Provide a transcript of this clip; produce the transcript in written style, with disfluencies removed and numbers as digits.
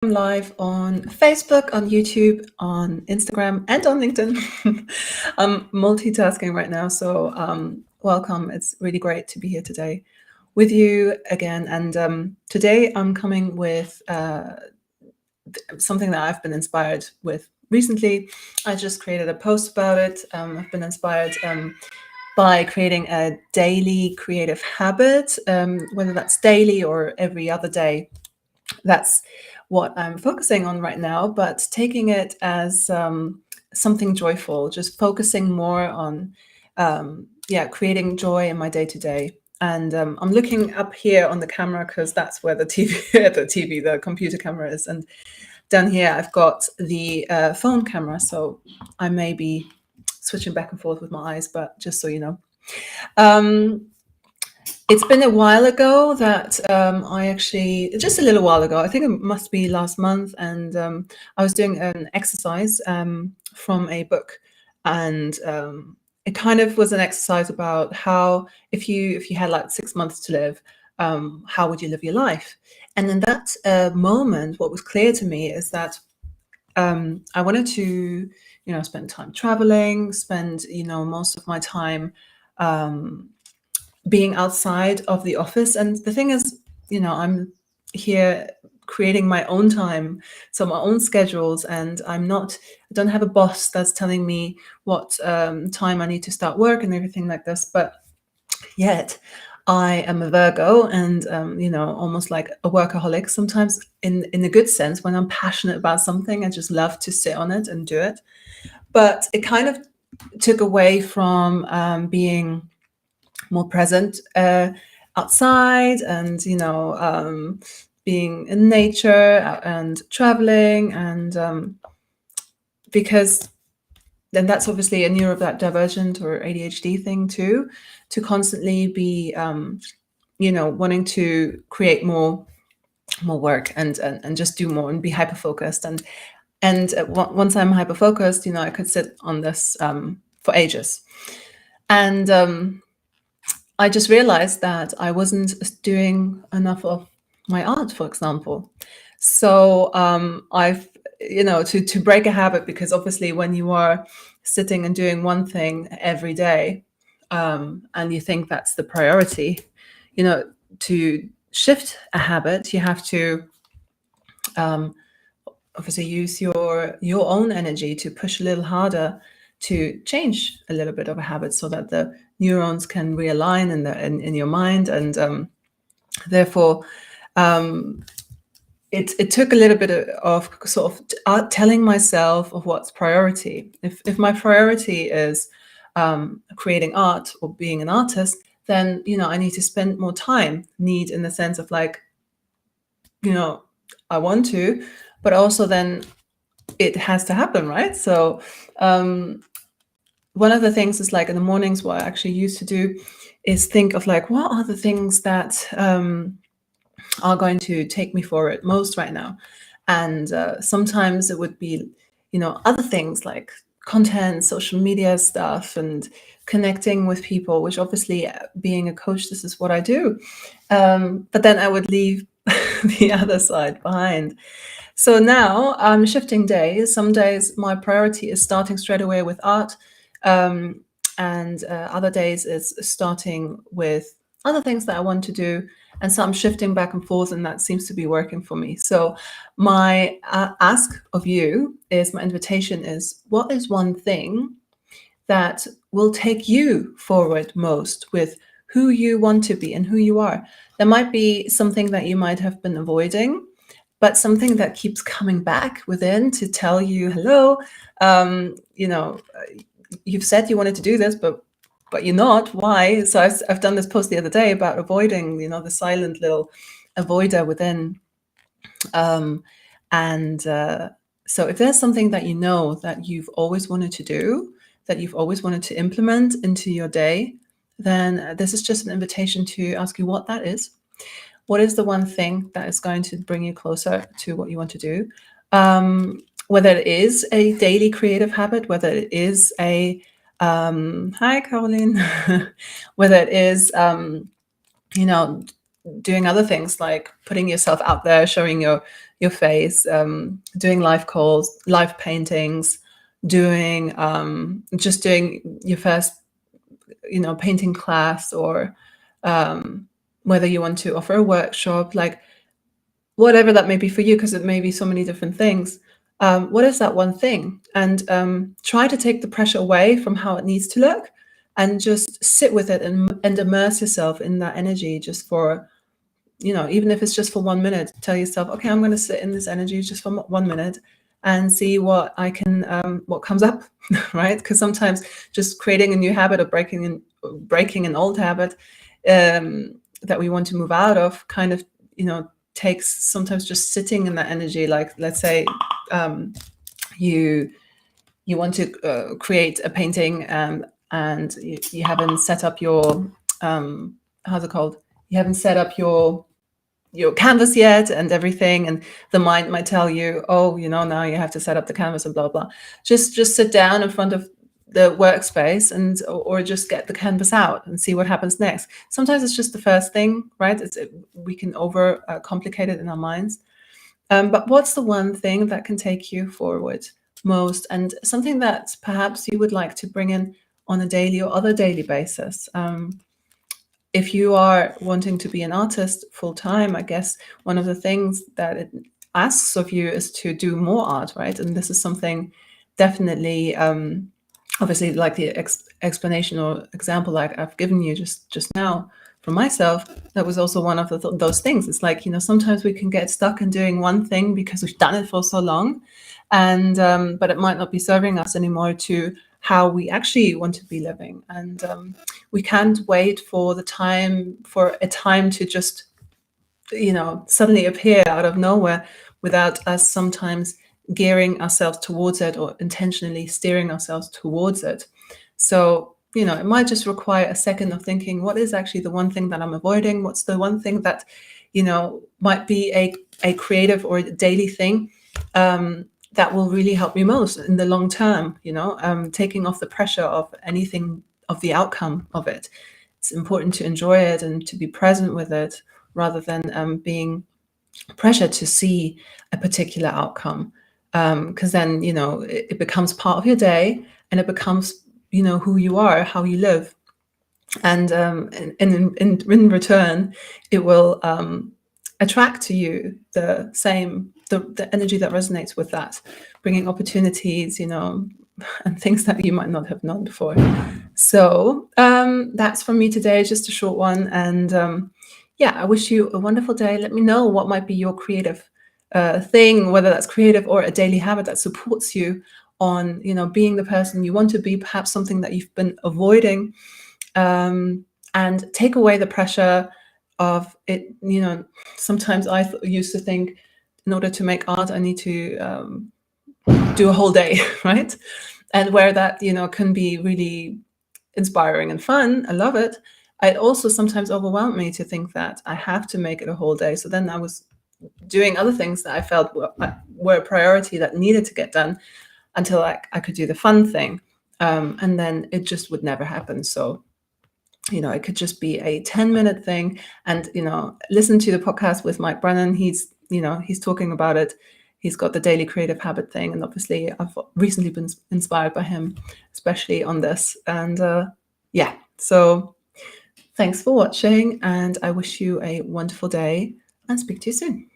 I'm live on Facebook, on YouTube, on Instagram, and on LinkedIn. I'm multitasking right now, so welcome. It's really great to be here today with you again. And today I'm coming with something that I've been inspired with recently. I just created a post about it. I've been inspired by creating a daily creative habit, whether that's daily or every other day. That's what I'm focusing on right now, but taking it as something joyful, just focusing more on creating joy in my day-to-day. And I'm looking up here on the camera because that's where the the computer camera is. And down here I've got the phone camera, so I may be switching back and forth with my eyes, but just so you know. It's been a while ago that just a little while ago, I think it must be last month, and I was doing an exercise from a book, and it kind of was an exercise about how if you had like 6 months to live, how would you live your life? And in that moment, what was clear to me is that I wanted to, spend time traveling, spend, most of my time being outside of the office. And the thing is, I'm here creating my own time, so my own schedules, and I don't have a boss that's telling me what time I need to start work and everything like this. But yet I am a Virgo, and almost like a workaholic sometimes, in a good sense. When I'm passionate about something, I just love to sit on it and do it. But it kind of took away from being more present outside, and being in nature and traveling, and because then that's obviously a neurodivergent or ADHD thing too, to constantly be wanting to create more work and just do more and be hyper focused, and once I'm hyper focused, I could sit on this for ages. And I just realized that I wasn't doing enough of my art, for example. So I've, to break a habit, because obviously when you are sitting and doing one thing every day, and you think that's the priority, to shift a habit, you have to obviously use your own energy to push a little harder to change a little bit of a habit, so that the neurons can realign in your mind. And therefore it took a little bit of sort of telling myself of what's priority. If my priority is creating art or being an artist, then I need to spend more time, in the sense of like, I want to, but also then it has to happen, right? So one of the things is, like, in the mornings, what I actually used to do is think of like, what are the things that are going to take me forward most right now? And sometimes it would be, other things like content, social media stuff, and connecting with people, which obviously, being a coach, this is what I do. But then I would leave the other side behind. So now I'm shifting days. Some days my priority is starting straight away with art, and other days is starting with other things that I want to do. And so I'm shifting back and forth, and that seems to be working for me. So my ask of you is, my invitation is, what is one thing that will take you forward most with who you want to be and who you are? There might be something that you might have been avoiding, but something that keeps coming back within to tell you, hello, you've said you wanted to do this, but you're not. Why? So I've done this post the other day about avoiding, the silent little avoider within. So if there's something that that you've always wanted to do, that you've always wanted to implement into your day, then this is just an invitation to ask you what that is. What is the one thing that is going to bring you closer to what you want to do? Whether it is a daily creative habit, whether it is a hi, Caroline, whether it is doing other things like putting yourself out there, showing your your face, doing live calls, live paintings, doing just doing your first, painting class, or whether you want to offer a workshop, like whatever that may be for you, because it may be so many different things. What is that one thing? And try to take the pressure away from how it needs to look, and just sit with it, and immerse yourself in that energy, just for, even if it's just for 1 minute. Tell yourself, okay, I'm going to sit in this energy just for 1 minute and see what what comes up, right? Because sometimes just creating a new habit, or breaking an old habit that we want to move out of, kind of, takes sometimes just sitting in that energy. Like, let's say you want to create a painting, and you haven't set up your how's it called? You haven't set up your canvas yet and everything, and the mind might tell you, oh, now you have to set up the canvas and blah blah. Just sit down in front of the workspace, and or just get the canvas out and see what happens next. Sometimes it's just the first thing, right? We can over complicate it in our minds. But what's the one thing that can take you forward most, and something that perhaps you would like to bring in on a daily or other daily basis? If you are wanting to be an artist full time, I guess one of the things that it asks of you is to do more art, right? And this is something definitely, obviously, like the explanation or example like I've given you just now for myself, that was also one of those things. It's like, sometimes we can get stuck in doing one thing because we've done it for so long, and but it might not be serving us anymore to how we actually want to be living. And we can't wait for a time to just, suddenly appear out of nowhere, without us sometimes gearing ourselves towards it, or intentionally steering ourselves towards it. So, it might just require a second of thinking, what is actually the one thing that I'm avoiding? What's the one thing that, might be a creative or a daily thing that will really help me most in the long term, taking off the pressure of anything, of the outcome of it. It's important to enjoy it and to be present with it, rather than being pressured to see a particular outcome. Because then, it becomes part of your day, and it becomes, who you are, how you live. And in return, it will attract to you the energy that resonates with that, bringing opportunities, and things that you might not have known before. So that's from me today, just a short one. And I wish you a wonderful day. Let me know what might be your creative thing, whether that's creative or a daily habit that supports you on, being the person you want to be, perhaps something that you've been avoiding. And take away the pressure of it. Sometimes I used to think, in order to make art, I need to do a whole day, right? And where that, can be really inspiring and fun, I love it, it also sometimes overwhelmed me to think that I have to make it a whole day. So then I was doing other things that I felt were a priority, that needed to get done, until I could do the fun thing. And then it just would never happen. So, it could just be a 10-minute thing. And, listen to the podcast with Mike Brennan. He's talking about it. He's got the daily creative habit thing. And obviously I've recently been inspired by him, especially on this. And so thanks for watching, and I wish you a wonderful day, and speak to you soon.